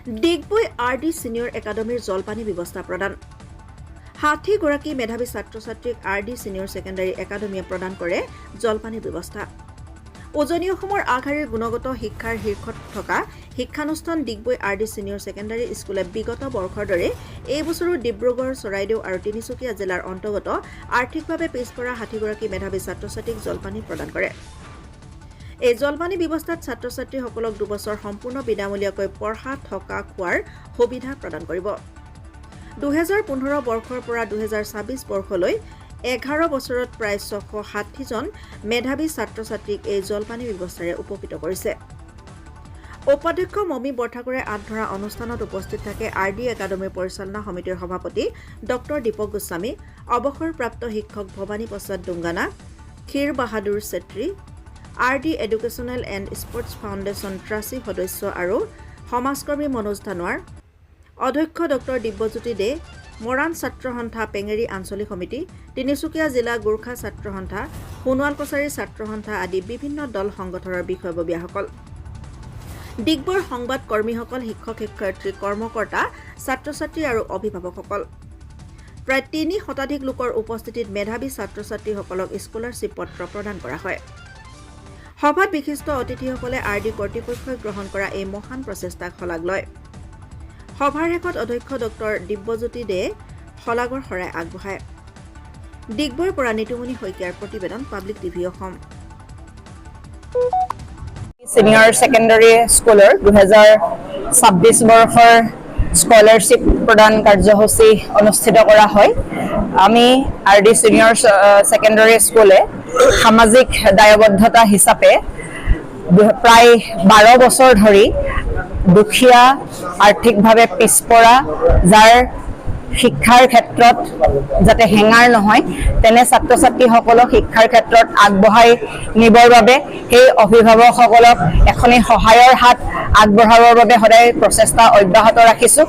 Digboi RD Senior Academy জলপানী ব্যৱস্থা প্ৰদান 60 গৰাকী মেধাৱী ছাত্ৰ-ছাত্ৰীক RD Senior Secondary Academy প্ৰদান কৰে জলপানী ব্যৱস্থা উজনি অসমৰ আগশাৰীৰ গুণগত শিক্ষাৰ শীৰ্ষত থকা শিক্ষানুষ্ঠান ডিগবৈ RD Senior Secondary স্কুলে বিগত বৰ্ষৰ দৰে এই বছৰো ডিব্ৰুগড় চৰাইদেউ আৰু তিনিচুকীয়া জিলাৰ অন্তৰ্গত আৰ্থিকভাৱে পিছপৰা 60 গৰাকী মেধাৱী ছাত্ৰ-ছাত্ৰীক জলপানী প্ৰদান কৰে এই জলপানী ব্যৱস্থাত ছাত্ৰ-ছাত্ৰীসকলক 2 বছৰ সম্পূৰ্ণ বিনামূলীয়াকৈ পঢ়া থকা খোৱাৰ সুবিধা প্ৰদান কৰিব 2015 বৰ্ষৰ পৰা 2026 বৰ্ষলৈ 11 বছৰত প্ৰায় 660 জন মেধাৱী ছাত্ৰ-ছাত্ৰীক এই জলপানী ব্যৱস্থাৰে উপকৃত কৰিছে উপাধ্যক্ষ মমি বৰঠাকুৰে আধৰা অনুষ্ঠানত উপস্থিত থাকে RD একাডেমীৰ পৰিচালনা সমিতিৰ সভাপতি ডক্টৰ দীপক গোস্বামী অৱসৰপ্ৰাপ্ত শিক্ষক Bhawani Prasad Dungana Kshir Bahadur Chhetri RD educational and sports foundation trustee সদস্য আৰু সমাজকৰ্মী মনোজ ধানোৱাৰ অধ্যক্ষ ডক্টৰ দিব্যজ্যোতি দে মৰাণ ছাত্ৰ সন্থা পেঙেৰী আঞ্চলিক সমিতি তিনিচুকীয়া জিলা গোৰ্খা ছাত্ৰ সন্থা সোণোৱাল কছাৰী ছাত্ৰ সন্থা আদি বিভিন্ন দল সংগঠনৰ বিষয়ববীয়াসকল ডিগবৈৰ সংবাদ কৰ্মীসকল শিক্ষক শিক্ষয়িত্ৰী কৰ্মকৰ্তা ছাত্ৰ-ছাত্ৰী আৰু অভিভাৱকসকল প্ৰায় 3 শতাধিক লোকৰ উপস্থিতিত মেধাৱী ছাত্ৰ-ছাত্ৰীসকলক স্কলাৰশ্বিপ পত্ৰ প্ৰদান কৰা হয় সভাত বিশিষ্ট অতিথিসকলে RD কৰ্তৃপক্ষই গ্ৰহণ কৰা এই মহান প্ৰচেষ্টাক শলাগ লয় সভাৰ শেষত অধ্যক্ষ ডক্টৰ দিব্যজ্যোতি দে শলাগৰ শৰাই আগবঢ়ায় ডিগবৈৰ পৰা নিতুমণি শইকীয়াৰ প্ৰতিবেদন public TV Assam Senior Secondary Scholar 2026 বৰ্ষৰ স্কলাৰশ্বিপ প্ৰদান কাৰ্যসূচী অনুষ্ঠিত কৰা হয় আমি RD Senior Secondary School সামাজিক দায়বদ্ধতা হিচাপে প্ৰায় 12 বছৰ ধৰি দুখীয়া আৰ্থিকভাৱে পিছপৰা যাৰ শিক্ষাৰ ক্ষেত্ৰত যাতে হেঙাৰ নহয় তেনে ছাত্ৰ-ছাত্ৰীসকলক শিক্ষাৰ ক্ষেত্ৰত আগবঢ়াই নিবৰ বাবে সেই অভিভাৱকসকলক এখনি সহায়ৰ হাত আগবঢ়াবৰ বাবে সদায় প্ৰচেষ্টা অব্যাহত ৰাখিছো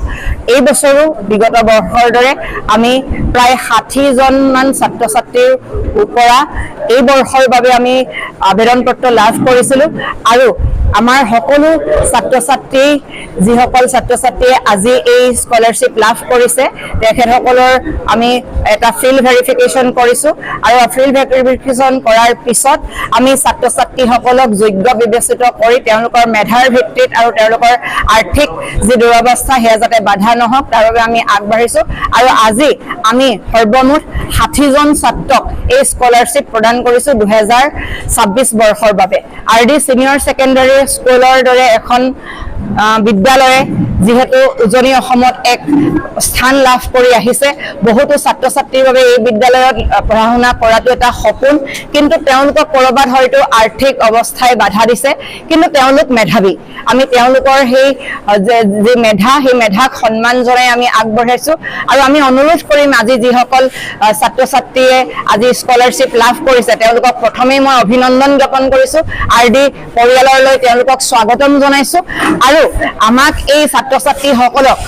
এই বছৰো বিগত বৰ্ষৰ দৰে আমি প্ৰায় 60 জন মান ছাত্ৰ-ছাত্ৰীৰ ওপৰা এই বৰ্ষৰ বাবে আমি আবেদন পত্ৰ লাভ কৰিছিলো আৰু আমাৰ সকলো ছাত্ৰ-ছাত্ৰী যিসকল ছাত্ৰ-ছাত্ৰীয়ে আজি এই স্কলাৰশ্বিপ লাভ কৰিছে তেখেতসকলৰ আমি এটা ফিল্ড ভেৰিফিকেশ্যন কৰিছো আৰু ফিল্ড ভেৰিফিকেশ্যন কৰাৰ পিছত আমি ছাত্ৰ-ছাত্ৰীসকলক যোগ্য বিবেচিত কৰি তেওঁলোকৰ মেধাৰ ভিত্তিত আৰু তেওঁলোকৰ আৰ্থিক যি দুৰৱস্থা সেয়া যাতে বাধা নহওক তাৰ বাবে আমি আগবাঢ়িছো আৰু আজি আমি সৰ্বমুঠ 60 জন ছাত্ৰক এই স্কলাৰশ্বিপ প্ৰদান কৰিছো 2026 বৰ্ষৰ বাবে RD Senior Secondary Schoolৰ দৰে এখন বিদ্যালয়ে যেহেতু উজনি অসমত এক স্থান লাভ কৰি আহিছে বহুতো ছাত্ৰ-ছাত্ৰীৰ বাবে এই বিদ্যালয়ত পঢ়া শুনা কৰাটো এটা সপোন কিন্তু তেওঁলোকক কৰবাত হয়তো আৰ্থিক অৱস্থাই বাধা দিছে কিন্তু তেওঁলোক মেধাৱী আমি তেওঁলোকৰ সেই যে মেধাক সন্মান জনাই আমি আগবঢ়াইছো আৰু আমি অনুৰোধ কৰিম আজি যিসকল ছাত্ৰ-ছাত্ৰীয়ে আজি স্কলাৰশ্বিপ লাভ কৰিছে তেওঁলোকক প্ৰথমেই মই অভিনন্দন জ্ঞাপন কৰিছো RD পৰিয়াললৈ তেওঁলোকক স্বাগতম জনাইছো আৰু আমাক এই ছাত্ৰ-ছাত্ৰীসকলক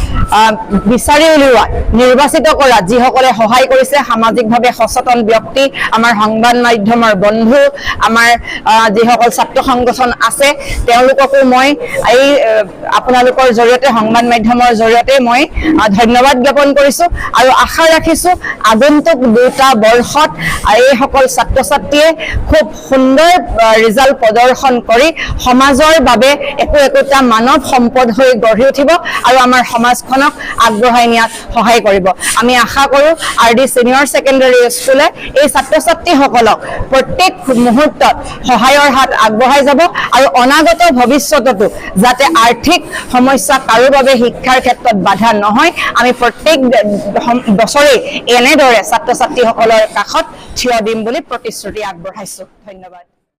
বিচাৰি উলিওৱা নিৰ্বাচিত কৰা যিসকলে সহায় কৰিছে সামাজিকভাৱে সচেতন ব্যক্তি আমাৰ সংবাদ মাধ্যমৰ বন্ধু আমাৰ যিসকল ছাত্ৰ সংগঠন আছে তেওঁলোককো মই এই আপোনালোকৰ জৰিয়তে সংবাদ মাধ্যমৰ জৰিয়তে মই ধন্যবাদ জ্ঞাপন কৰিছো আৰু আশা ৰাখিছো আগন্তুক 2টা বৰ্ষত এই সকল ছাত্ৰ-ছাত্ৰীয়ে খুব সুন্দৰ ৰিজাল্ট প্ৰদৰ্শন কৰি সমাজৰ বাবে একোটা মানৱ সম্পদ হৈ গঢ়ি উঠিব আৰু আমাৰ সমাজখনক আগবঢ়াই নিয়াত সহায় কৰিব আমি আশা কৰো RD Senior Secondary School এই ছাত্ৰ-ছাত্ৰীসকলক প্ৰত্যেক মুহূৰ্তত সহায়ৰ হাত আগবঢ়াই যাব আৰু অনাগত ভৱিষ্যততো যাতে আৰ্থিক সমস্যা কাৰো বাবে শিক্ষাৰ ক্ষেত্ৰত বাধা নহয় আমি প্ৰত্যেক বছৰে এনেদৰে ছাত্ৰ-ছাত্ৰীসকলৰ কাষত থিয় দিম বুলি প্ৰতিশ্ৰুতি আগবঢ়াইছো ধন্যবাদ